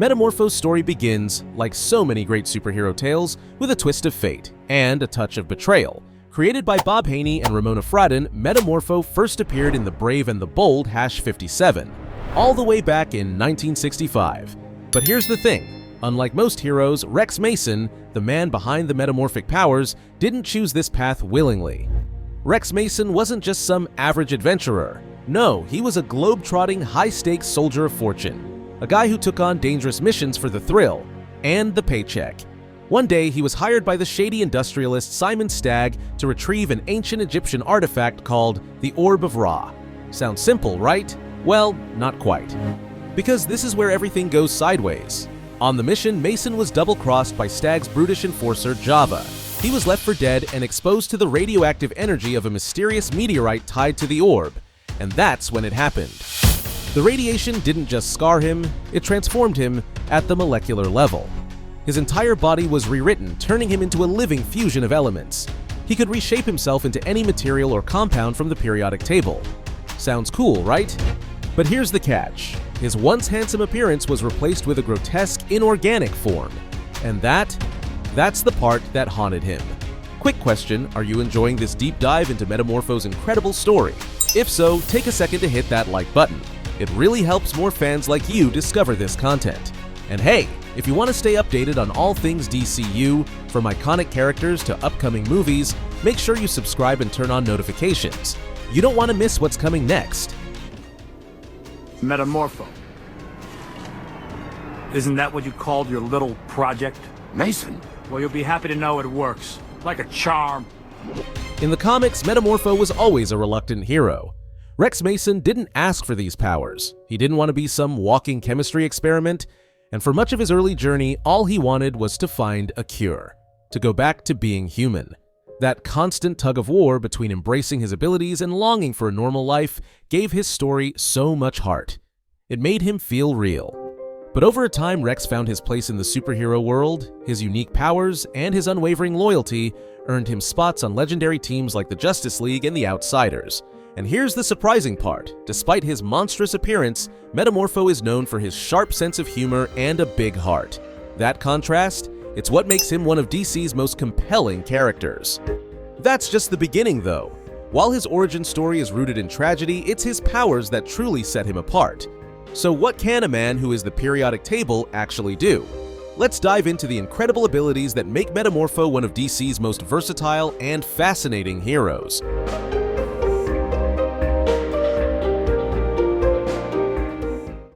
Metamorpho's story begins, like so many great superhero tales, with a twist of fate and a touch of betrayal. Created by Bob Haney and Ramona Fradon, Metamorpho first appeared in The Brave and the Bold #57, all the way back in 1965. But here's the thing, unlike most heroes, Rex Mason, the man behind the metamorphic powers, didn't choose this path willingly. Rex Mason wasn't just some average adventurer. No, he was a globe-trotting, high-stakes soldier of fortune. A guy who took on dangerous missions for the thrill and the paycheck. One day, he was hired by the shady industrialist Simon Stagg to retrieve an ancient Egyptian artifact called the Orb of Ra. Sounds simple, right? Well, not quite. Because this is where everything goes sideways. On the mission, Mason was double-crossed by Stagg's brutish enforcer, Java. He was left for dead and exposed to the radioactive energy of a mysterious meteorite tied to the orb. And that's when it happened. The radiation didn't just scar him, it transformed him at the molecular level. His entire body was rewritten, turning him into a living fusion of elements. He could reshape himself into any material or compound from the periodic table. Sounds cool, right? But here's the catch. His once handsome appearance was replaced with a grotesque, inorganic form. And that's the part that haunted him. Quick question, are you enjoying this deep dive into Metamorpho's incredible story? If so, take a second to hit that like button. It really helps more fans like you discover this content. And hey, if you want to stay updated on all things DCU, from iconic characters to upcoming movies, make sure you subscribe and turn on notifications. You don't want to miss what's coming next. Metamorpho. Isn't that what you called your little project? Mason? Well, you'll be happy to know it works. Like a charm. In the comics, Metamorpho was always a reluctant hero. Rex Mason didn't ask for these powers. He didn't want to be some walking chemistry experiment, and for much of his early journey, all he wanted was to find a cure, to go back to being human. That constant tug of war between embracing his abilities and longing for a normal life gave his story so much heart. It made him feel real. But over time, Rex found his place in the superhero world. His unique powers and his unwavering loyalty earned him spots on legendary teams like the Justice League and the Outsiders. And here's the surprising part. Despite his monstrous appearance, Metamorpho is known for his sharp sense of humor and a big heart. That contrast? It's what makes him one of DC's most compelling characters. That's just the beginning, though. While his origin story is rooted in tragedy, it's his powers that truly set him apart. So what can a man who is the periodic table actually do? Let's dive into the incredible abilities that make Metamorpho one of DC's most versatile and fascinating heroes.